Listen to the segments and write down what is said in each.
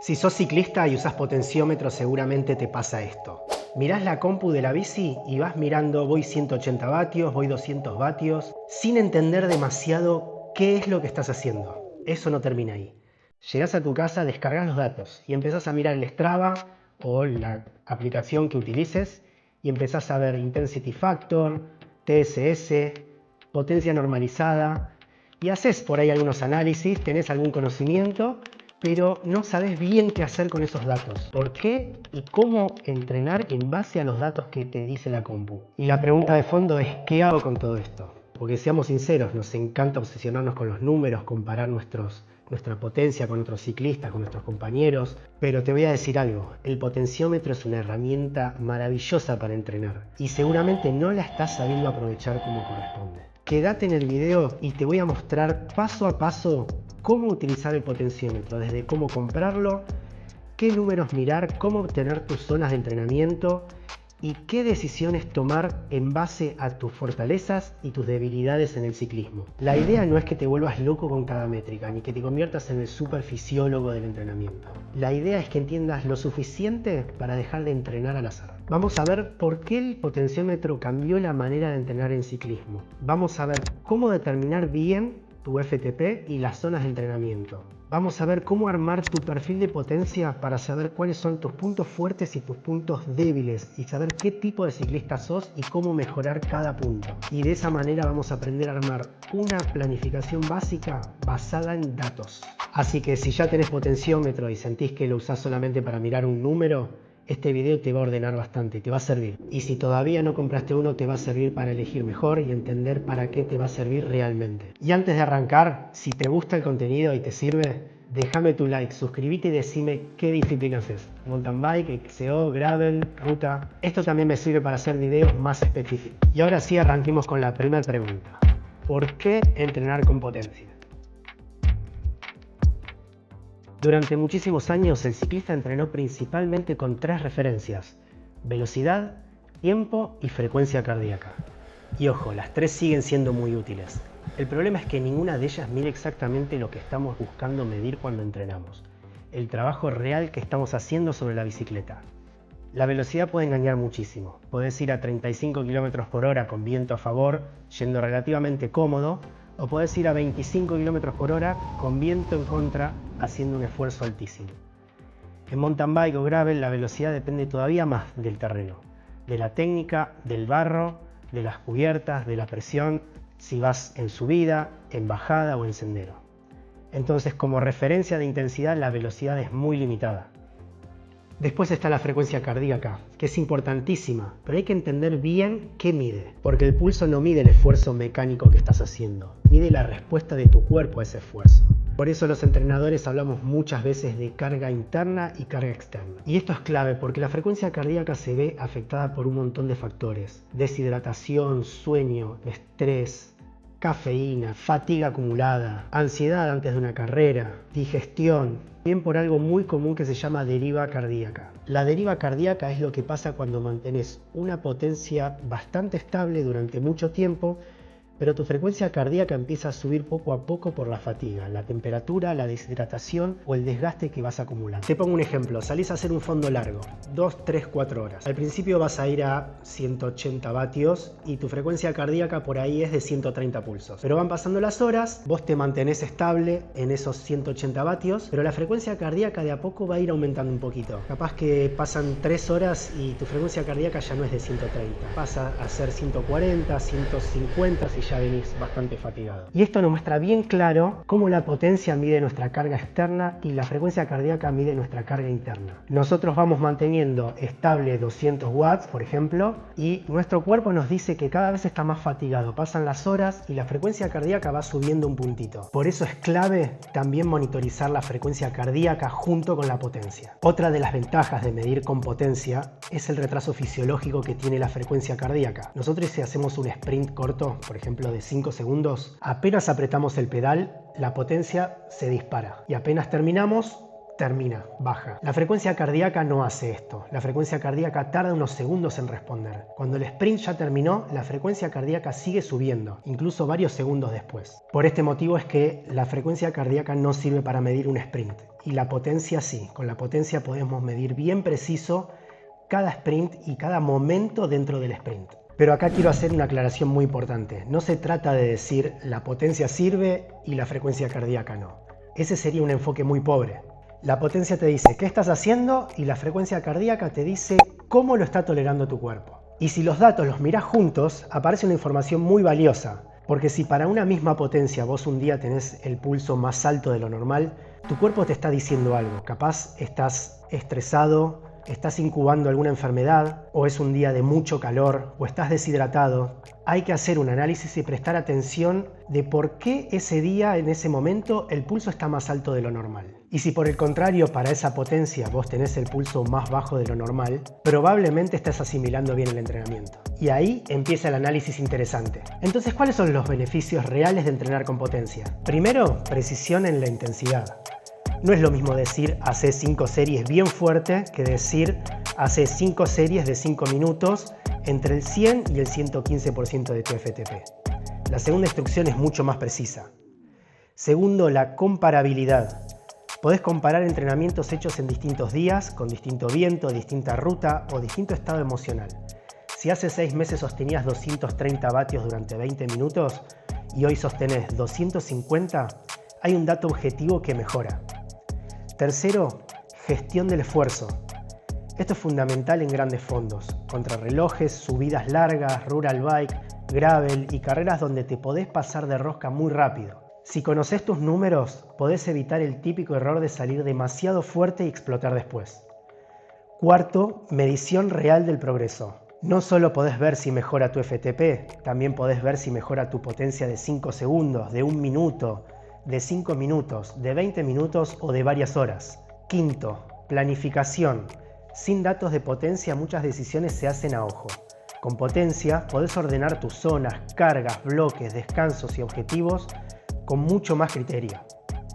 Si sos ciclista y usás potenciómetro, seguramente te pasa esto. Mirás la compu de la bici y vas mirando, voy 180 vatios, voy 200 vatios, sin entender demasiado qué es lo que estás haciendo. Eso no termina ahí. Llegás a tu casa, descargas los datos y empezás a mirar el Strava o la aplicación que utilices y empezás a ver Intensity Factor, TSS, potencia normalizada y haces por ahí algunos análisis, tenés algún conocimiento, pero no sabes bien qué hacer con esos datos. ¿Por qué y cómo entrenar en base a los datos que te dice la compu? Y la pregunta de fondo es, ¿qué hago con todo esto? Porque seamos sinceros, nos encanta obsesionarnos con los números, comparar nuestra potencia con otros ciclistas, con nuestros compañeros. Pero te voy a decir algo, el potenciómetro es una herramienta maravillosa para entrenar y seguramente no la estás sabiendo aprovechar como corresponde. Quédate en el video y te voy a mostrar paso a paso cómo utilizar el potenciómetro, desde cómo comprarlo, qué números mirar, cómo obtener tus zonas de entrenamiento y qué decisiones tomar en base a tus fortalezas y tus debilidades en el ciclismo. La idea no es que te vuelvas loco con cada métrica, ni que te conviertas en el superfisiólogo del entrenamiento. La idea es que entiendas lo suficiente para dejar de entrenar al azar. Vamos a ver por qué el potenciómetro cambió la manera de entrenar en ciclismo. Vamos a ver cómo determinar bien tu FTP y las zonas de entrenamiento. Vamos a ver cómo armar tu perfil de potencia para saber cuáles son tus puntos fuertes y tus puntos débiles y saber qué tipo de ciclista sos y cómo mejorar cada punto. Y de esa manera vamos a aprender a armar una planificación básica basada en datos. Así que si ya tenés potenciómetro y sentís que lo usás solamente para mirar un número, este video te va a ordenar bastante, te va a servir. Y si todavía no compraste uno, te va a servir para elegir mejor y entender para qué te va a servir realmente. Y antes de arrancar, si te gusta el contenido y te sirve, déjame tu like, suscríbete y decime qué disciplina haces. Mountain bike, XCO, gravel, ruta. Esto también me sirve para hacer videos más específicos. Y ahora sí arranquemos con la primera pregunta. ¿Por qué entrenar con potencia? Durante muchísimos años el ciclista entrenó principalmente con tres referencias: velocidad, tiempo y frecuencia cardíaca. Y ojo, las tres siguen siendo muy útiles. El problema es que ninguna de ellas mide exactamente lo que estamos buscando medir cuando entrenamos, el trabajo real que estamos haciendo sobre la bicicleta. La velocidad puede engañar muchísimo. Podés ir a 35 km por hora con viento a favor, yendo relativamente cómodo, o podés ir a 25 km por hora con viento en contra, haciendo un esfuerzo altísimo. En mountain bike o gravel la velocidad depende todavía más del terreno, de la técnica, del barro, de las cubiertas, de la presión, si vas en subida, en bajada o en sendero. Entonces, como referencia de intensidad, la velocidad es muy limitada. Después está la frecuencia cardíaca, que es importantísima, pero hay que entender bien qué mide, porque el pulso no mide el esfuerzo mecánico que estás haciendo, mide la respuesta de tu cuerpo a ese esfuerzo. Por eso los entrenadores hablamos muchas veces de carga interna y carga externa. Y esto es clave porque la frecuencia cardíaca se ve afectada por un montón de factores: deshidratación, sueño, estrés, cafeína, fatiga acumulada, ansiedad antes de una carrera, digestión, bien por algo muy común que se llama deriva cardíaca. La deriva cardíaca es lo que pasa cuando mantienes una potencia bastante estable durante mucho tiempo, pero tu frecuencia cardíaca empieza a subir poco a poco por la fatiga, la temperatura, la deshidratación o el desgaste que vas acumulando. Te pongo un ejemplo, salís a hacer un fondo largo, 2, 3, 4 horas. Al principio vas a ir a 180 vatios y tu frecuencia cardíaca por ahí es de 130 pulsos. Pero van pasando las horas, vos te mantenés estable en esos 180 vatios, pero la frecuencia cardíaca de a poco va a ir aumentando un poquito. Capaz que pasan 3 horas y tu frecuencia cardíaca ya no es de 130, pasa a ser 140, 150 si ya venís bastante fatigado. Y esto nos muestra bien claro cómo la potencia mide nuestra carga externa y la frecuencia cardíaca mide nuestra carga interna. Nosotros vamos manteniendo estable 200 watts, por ejemplo, y nuestro cuerpo nos dice que cada vez está más fatigado. Pasan las horas y la frecuencia cardíaca va subiendo un puntito. Por eso es clave también monitorizar la frecuencia cardíaca junto con la potencia. Otra de las ventajas de medir con potencia es el retraso fisiológico que tiene la frecuencia cardíaca. Nosotros, si hacemos un sprint corto, por ejemplo de 5 segundos, apenas apretamos el pedal, la potencia se dispara y apenas terminamos, termina, baja. La frecuencia cardíaca no hace esto. La frecuencia cardíaca tarda unos segundos en responder. Cuando el sprint ya terminó, la frecuencia cardíaca sigue subiendo, incluso varios segundos después. Por este motivo es que la frecuencia cardíaca no sirve para medir un sprint. Y la potencia sí. Con la potencia podemos medir bien preciso cada sprint y cada momento dentro del sprint. Pero acá quiero hacer una aclaración muy importante. No se trata de decir la potencia sirve y la frecuencia cardíaca no. Ese sería un enfoque muy pobre. La potencia te dice qué estás haciendo y la frecuencia cardíaca te dice cómo lo está tolerando tu cuerpo. Y si los datos los mirás juntos, aparece una información muy valiosa. Porque si para una misma potencia vos un día tenés el pulso más alto de lo normal, tu cuerpo te está diciendo algo. Capaz estás estresado, estás incubando alguna enfermedad, o es un día de mucho calor, o estás deshidratado. Hay que hacer un análisis y prestar atención de por qué ese día, en ese momento, el pulso está más alto de lo normal. Y si por el contrario, para esa potencia vos tenés el pulso más bajo de lo normal, probablemente estás asimilando bien el entrenamiento. Y ahí empieza el análisis interesante. Entonces, ¿cuáles son los beneficios reales de entrenar con potencia? Primero, precisión en la intensidad. No es lo mismo decir hace 5 series bien fuerte que decir hace 5 series de 5 minutos entre el 100 y el 115% de tu FTP. La segunda instrucción es mucho más precisa. Segundo, la comparabilidad. Podés comparar entrenamientos hechos en distintos días, con distinto viento, distinta ruta o distinto estado emocional. Si hace 6 meses sostenías 230 vatios durante 20 minutos y hoy sostenés 250, hay un dato objetivo que mejora. Tercero, gestión del esfuerzo. Esto es fundamental en grandes fondos, contrarrelojes, subidas largas, rural bike, gravel y carreras donde te podés pasar de rosca muy rápido. Si conoces tus números, podés evitar el típico error de salir demasiado fuerte y explotar después. Cuarto, medición real del progreso. No solo podés ver si mejora tu FTP, también podés ver si mejora tu potencia de 5 segundos, de 1 minuto, de 5 minutos, de 20 minutos o de varias horas. Quinto, planificación. Sin datos de potencia muchas decisiones se hacen a ojo. Con potencia podés ordenar tus zonas, cargas, bloques, descansos y objetivos con mucho más criterio.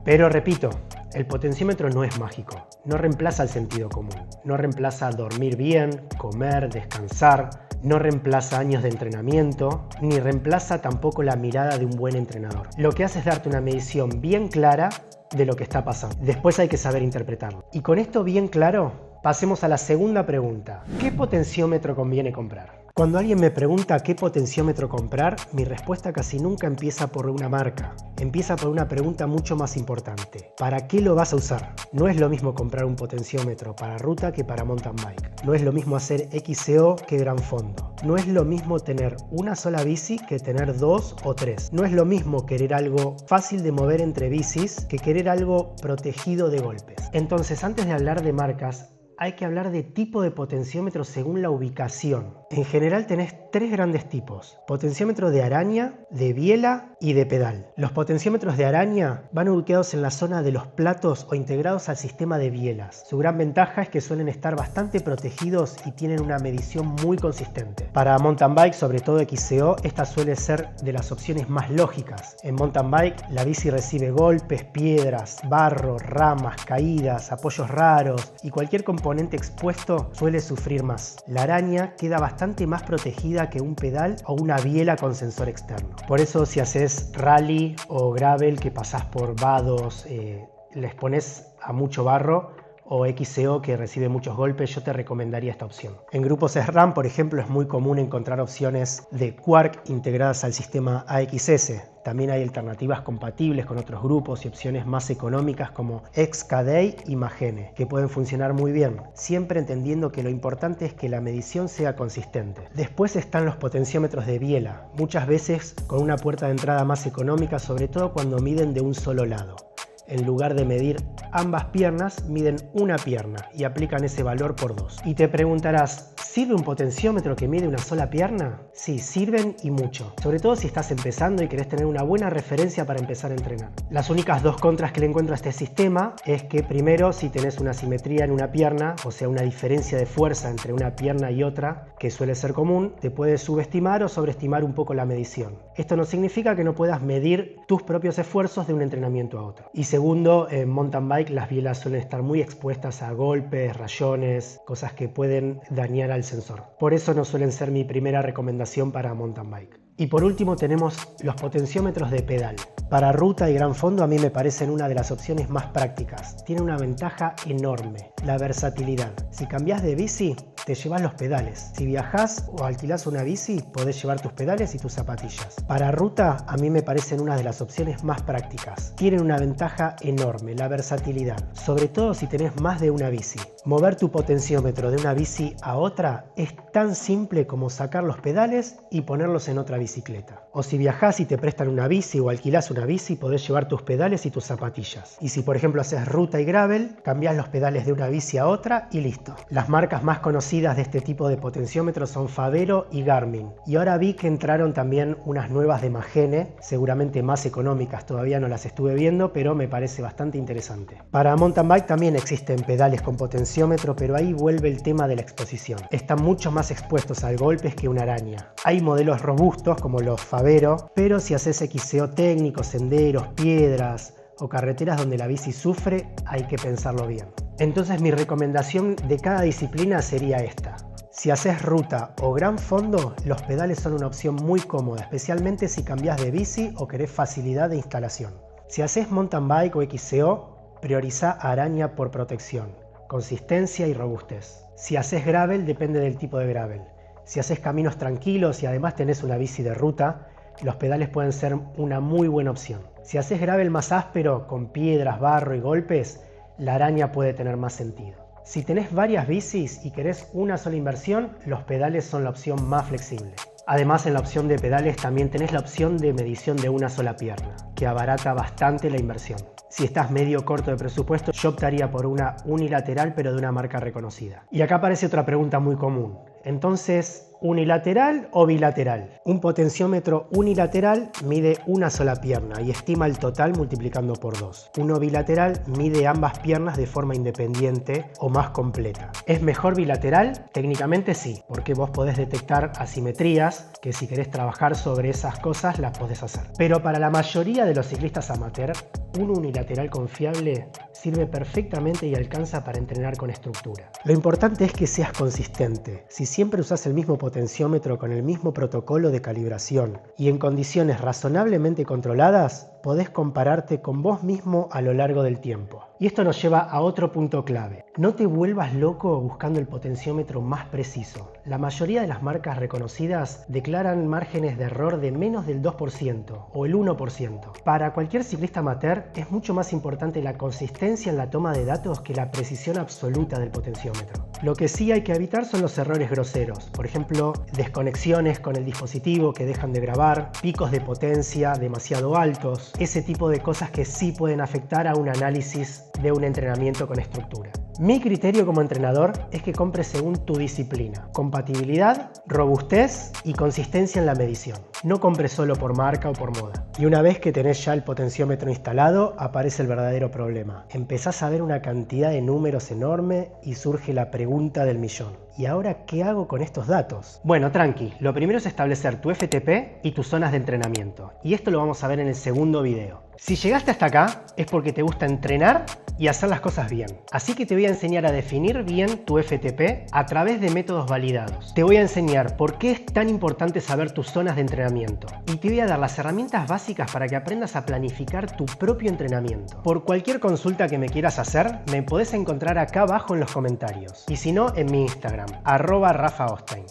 Pero repito, el potenciómetro no es mágico. No reemplaza el sentido común. No reemplaza dormir bien, comer, descansar. No reemplaza años de entrenamiento, ni reemplaza tampoco la mirada de un buen entrenador. Lo que hace es darte una medición bien clara de lo que está pasando. Después hay que saber interpretarlo. Y con esto bien claro, pasemos a la segunda pregunta. ¿Qué potenciómetro conviene comprar? Cuando alguien me pregunta qué potenciómetro comprar, mi respuesta casi nunca empieza por una marca. Empieza por una pregunta mucho más importante. ¿Para qué lo vas a usar? No es lo mismo comprar un potenciómetro para ruta que para mountain bike. No es lo mismo hacer XCO que gran fondo. No es lo mismo tener una sola bici que tener 2 o 3. No es lo mismo querer algo fácil de mover entre bicis que querer algo protegido de golpes. Entonces, antes de hablar de marcas, hay que hablar de tipo de potenciómetro según la ubicación. En general tenés 3 grandes tipos: potenciómetro de araña, de biela y de pedal. Los potenciómetros de araña van ubicados en la zona de los platos o integrados al sistema de bielas. Su gran ventaja es que suelen estar bastante protegidos y tienen una medición muy consistente. Para mountain bike, sobre todo XCO, esta suele ser de las opciones más lógicas. En mountain bike, la bici recibe golpes, piedras, barro, ramas, caídas, apoyos raros y cualquier componente expuesto suele sufrir más. La araña queda bastante más protegida que un pedal o una biela con sensor externo. Por eso, si haces rally o gravel que pasás por vados, les pones a mucho barro, o XCO que recibe muchos golpes, yo te recomendaría esta opción. En grupos SRAM, por ejemplo, es muy común encontrar opciones de Quark integradas al sistema AXS. También hay alternativas compatibles con otros grupos y opciones más económicas como XKDE y Magene, que pueden funcionar muy bien, siempre entendiendo que lo importante es que la medición sea consistente. Después están los potenciómetros de biela, muchas veces con una puerta de entrada más económica, sobre todo cuando miden de un solo lado. En lugar de medir ambas piernas, miden una pierna y aplican ese valor por 2. Y te preguntarás, ¿sirve un potenciómetro que mide una sola pierna? Sí, sirven y mucho. Sobre todo si estás empezando y querés tener una buena referencia para empezar a entrenar. Las únicas 2 contras que le encuentro a este sistema es que primero, si tenés una asimetría en una pierna, o sea una diferencia de fuerza entre una pierna y otra, que suele ser común, te puedes subestimar o sobreestimar un poco la medición. Esto no significa que no puedas medir tus propios esfuerzos de un entrenamiento a otro. Y segundo, en mountain bike las bielas suelen estar muy expuestas a golpes, rayones, cosas que pueden dañar al sensor. Por eso no suelen ser mi primera recomendación para mountain bike. Y por último tenemos los potenciómetros de pedal. Para ruta y gran fondo a mí me parecen una de las opciones más prácticas. Tiene una ventaja enorme, la versatilidad. Si cambias de bici, te llevas los pedales. Si viajas o alquilás una bici, podés llevar tus pedales y tus zapatillas. Para ruta a mí me parecen una de las opciones más prácticas. Tienen una ventaja enorme, la versatilidad. Sobre todo si tenés más de una bici. Mover tu potenciómetro de una bici a otra es tan simple como sacar los pedales y ponerlos en otra bicicleta. O si viajás y te prestan una bici o alquilás una bici, podés llevar tus pedales y tus zapatillas. Y si por ejemplo haces ruta y gravel, cambiás los pedales de una bici a otra y listo. Las marcas más conocidas de este tipo de potenciómetros son Favero y Garmin. Y ahora vi que entraron también unas nuevas de Magene, seguramente más económicas, todavía no las estuve viendo, pero me parece bastante interesante. Para mountain bike también existen pedales con potenciómetro, pero ahí vuelve el tema de la exposición. Están mucho más expuestos a golpes que una araña. Hay modelos robustos como los Favero, pero si haces XCO técnicos, senderos, piedras o carreteras donde la bici sufre, hay que pensarlo bien. Entonces mi recomendación de cada disciplina sería esta. Si haces ruta o gran fondo, los pedales son una opción muy cómoda, especialmente si cambias de bici o querés facilidad de instalación. Si haces mountain bike o XCO, prioriza araña por protección, consistencia y robustez. Si haces gravel, depende del tipo de gravel. Si haces caminos tranquilos y además tenés una bici de ruta, los pedales pueden ser una muy buena opción. Si haces gravel más áspero, con piedras, barro y golpes, la araña puede tener más sentido. Si tenés varias bicis y querés una sola inversión, los pedales son la opción más flexible. Además, en la opción de pedales también tenés la opción de medición de una sola pierna, que abarata bastante la inversión. Si estás medio corto de presupuesto, yo optaría por una unilateral pero de una marca reconocida. Y acá aparece otra pregunta muy común. Entonces, ¿unilateral o bilateral? Un potenciómetro unilateral mide una sola pierna y estima el total multiplicando por 2. Uno bilateral mide ambas piernas de forma independiente o más completa. ¿Es mejor bilateral? Técnicamente sí, porque vos podés detectar asimetrías que si querés trabajar sobre esas cosas las podés hacer. Pero para la mayoría de los ciclistas amateur, un unilateral confiable sirve perfectamente y alcanza para entrenar con estructura. Lo importante es que seas consistente. Si siempre usás el mismo potenciómetro con el mismo protocolo de calibración y en condiciones razonablemente controladas, podés compararte con vos mismo a lo largo del tiempo. Y esto nos lleva a otro punto clave. No te vuelvas loco buscando el potenciómetro más preciso. La mayoría de las marcas reconocidas declaran márgenes de error de menos del 2% o el 1%. Para cualquier ciclista amateur es mucho más importante la consistencia en la toma de datos que la precisión absoluta del potenciómetro. Lo que sí hay que evitar son los errores groseros. Por ejemplo, desconexiones con el dispositivo que dejan de grabar, picos de potencia demasiado altos, ese tipo de cosas que sí pueden afectar a un análisis de un entrenamiento con estructura. Mi criterio como entrenador es que compres según tu disciplina, compatibilidad, robustez y consistencia en la medición. No compres solo por marca o por moda. Y una vez que tenés ya el potenciómetro instalado, aparece el verdadero problema. Empezás a ver una cantidad de números enorme y surge la pregunta del millón. ¿Y ahora qué hago con estos datos? Bueno, tranqui. Lo primero es establecer tu FTP y tus zonas de entrenamiento. Y esto lo vamos a ver en el segundo video. Si llegaste hasta acá, es porque te gusta entrenar y hacer las cosas bien. Así que te voy a enseñar a definir bien tu FTP a través de métodos validados. Te voy a enseñar por qué es tan importante saber tus zonas de entrenamiento. Y te voy a dar las herramientas básicas para que aprendas a planificar tu propio entrenamiento. Por cualquier consulta que me quieras hacer, me podés encontrar acá abajo en los comentarios. Y si no, en mi Instagram, @RafaOstain.